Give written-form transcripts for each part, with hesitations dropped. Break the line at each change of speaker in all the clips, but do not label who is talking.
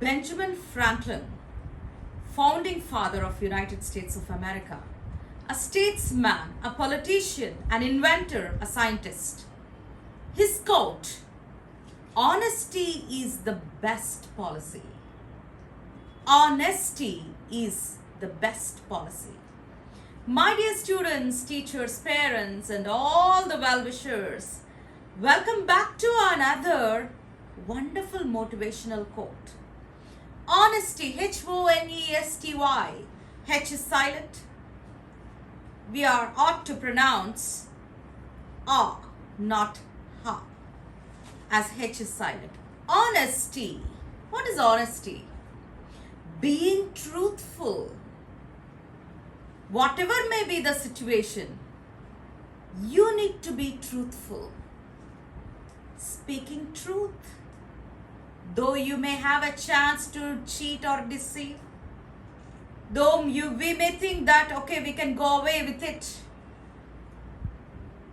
Benjamin Franklin, founding father of United States of America, a statesman, a politician, an inventor, a scientist. His quote, "Honesty is the best policy." Honesty is the best policy. My dear students, teachers, parents, and all the well-wishers, welcome back to another wonderful motivational quote. Honesty, Honesty. H is silent. We are ought to pronounce A, not Ha, as H is silent. Honesty. What is honesty? Being truthful. Whatever may be the situation, you need to be truthful. Speaking truth. Though you may have a chance to cheat or deceive, though we may think that, okay, we can go away with it,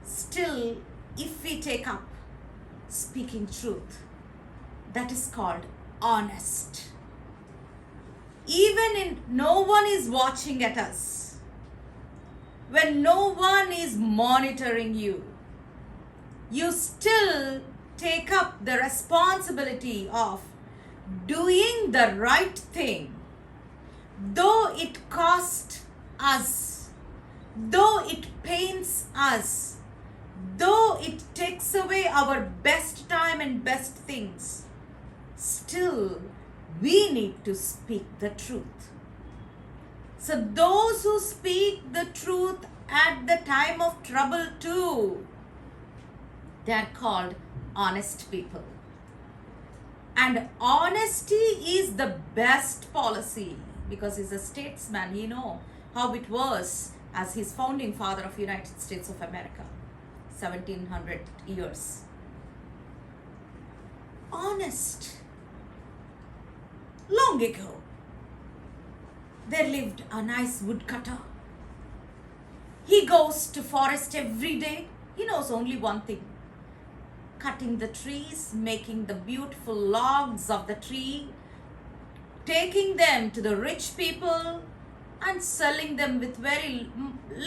still, if we take up speaking truth, that is called honest. Even in no one is watching at us, when no one is monitoring you, you still take up the responsibility of doing the right thing, though it costs us, though it pains us, though it takes away our best time and best things, still we need to speak the truth. So those who speak the truth at the time of trouble too, they are called honest people. And honesty is the best policy, because he's a statesman. He knows how it was as his founding father of United States of America, 1700 years. Honest. Long ago, there lived a nice woodcutter. He goes to forest every day. He knows only one thing: cutting the trees, making the beautiful logs of the tree, taking them to the rich people and selling them with very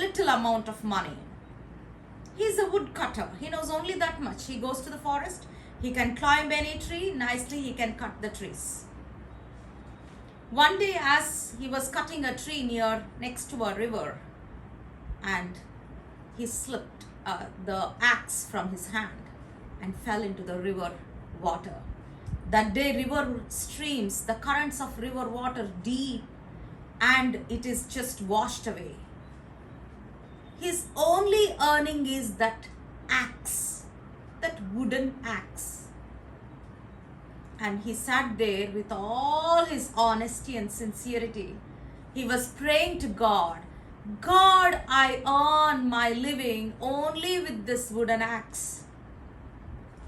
little amount of money. He's a woodcutter. He knows only that much. He goes to the forest. He can climb any tree. Nicely, he can cut the trees. One day, as he was cutting a tree next to a river, and he slipped the axe from his hand and fell into the river water. That day, river streams, the currents of river water deep, and it is just washed away. His only earning is that axe, that wooden axe. And he sat there with all his honesty and sincerity. He was praying to God, "God, I earn my living only with this wooden axe.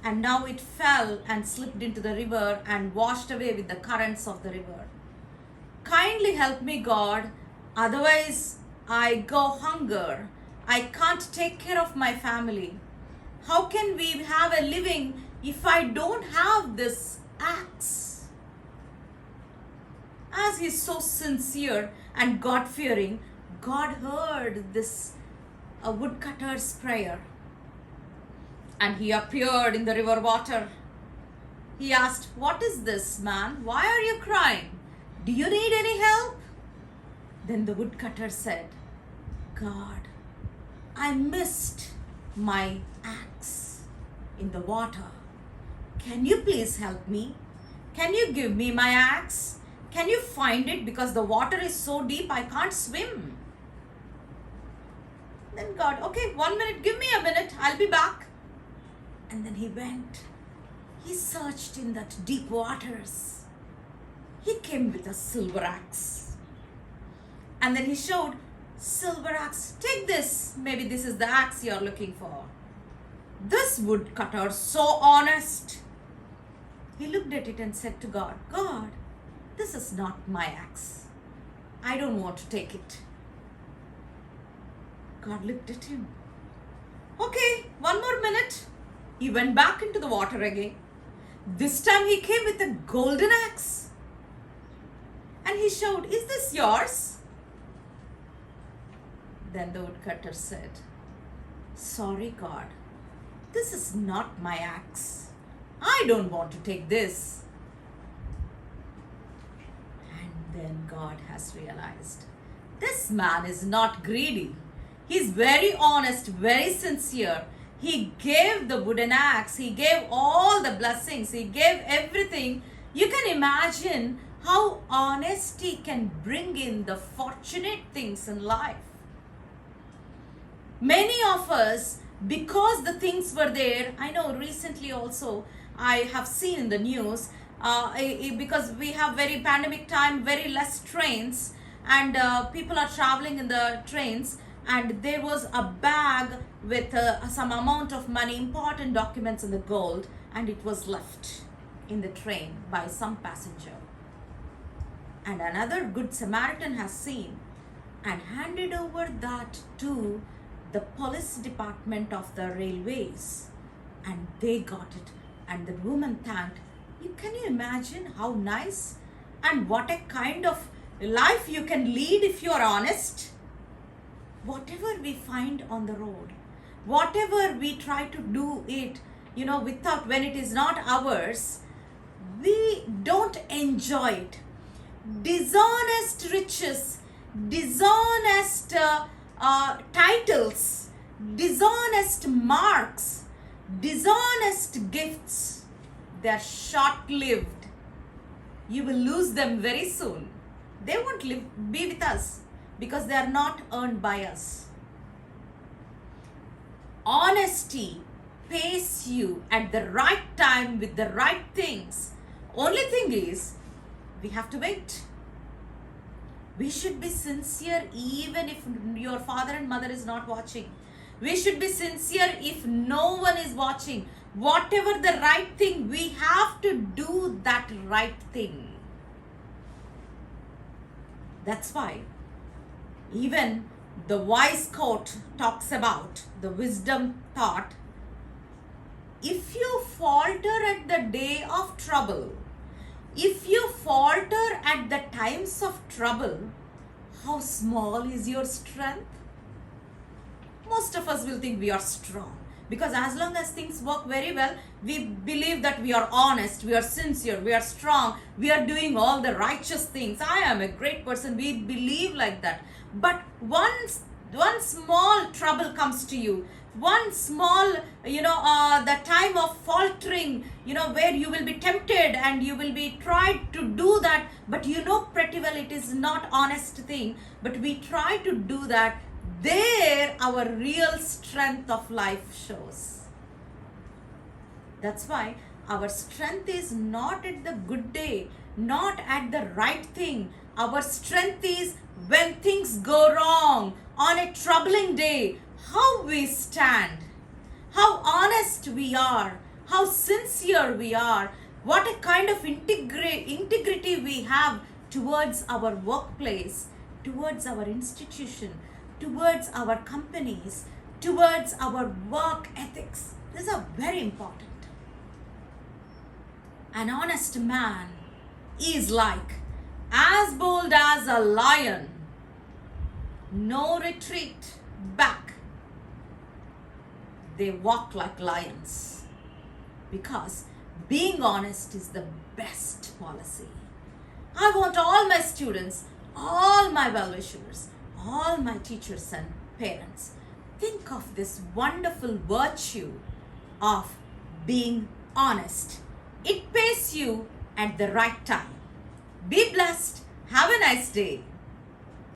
And now it fell and slipped into the river and washed away with the currents of the river. Kindly help me, God, otherwise I go hunger. I can't take care of my family. How can we have a living if I don't have this axe?" As he's so sincere and God-fearing, God heard this woodcutter's prayer. And he appeared in the river water. He asked, "What is this, man? Why are you crying? Do you need any help?" Then the woodcutter said, "God, I missed my axe in the water. Can you please help me? Can you give me my axe? Can you find it, because the water is so deep I can't swim?" Then God, "Okay, 1 minute, give me a minute, I'll be back." And then he went. He searched in that deep waters. He came with a silver axe. And then he showed, "Silver axe, take this. Maybe this is the axe you're looking for." This woodcutter, so honest, he looked at it and said to God, "God, this is not my axe. I don't want to take it." God looked at him. "Okay, 1 more minute." He went back into the water again. This time he came with a golden axe. he shouted, "Is this yours?" Then the woodcutter said, "Sorry, God, this is not my axe. I don't want to take this." And then God has realized, this man is not greedy. He's very honest, very sincere. He gave the wooden axe. He gave all the blessings. He gave everything. You can imagine how honesty can bring in the fortunate things in life. Many of us, because the things were there, I know recently also I have seen in the news, because we have very pandemic time, very less trains, and people are traveling in the trains, and there was a bag with some amount of money, important documents and the gold, and it was left in the train by some passenger. And another good Samaritan has seen and handed over that to the police department of the railways, and they got it, and the woman thanked. Can you imagine how nice and what a kind of life you can lead if you are honest? Whatever we find on the road, whatever we try to do it, without, when it is not ours, we don't enjoy it. Dishonest riches, dishonest titles, dishonest marks, dishonest gifts, they are short-lived. You will lose them very soon. They won't be with us because they are not earned by us. Honesty pays you at the right time with the right things. Only thing is, we have to wait. We should be sincere even if your father and mother is not watching. We should be sincere if no one is watching. Whatever the right thing, we have to do that right thing. That's why even the wise quote talks about the wisdom thought. If you falter at the day of trouble, if you falter at the times of trouble, how small is your strength? Most of us will think we are strong, because as long as things work very well, we believe that we are honest, we are sincere, we are strong, we are doing all the righteous things. I am a great person. We believe like that. But once one small trouble comes to you, one small, the time of faltering, where you will be tempted and you will be tried to do that, but pretty well it is not honest thing, but we try to do that. There our real strength of life shows. That's why our strength is not at the good day, not at the right thing. Our strength is when things go wrong, on a troubling day, how we stand, how honest we are, how sincere we are, what a kind of integrity we have towards our workplace, towards our institution, towards our companies, towards our work ethics. These are very important. An honest man is like as bold as a lion, no retreat back. They walk like lions, because being honest is the best policy. I want all my students, all my well-wishers, all my teachers and parents, think of this wonderful virtue of being honest. It pays you at the right time. Be blessed. Have a nice day.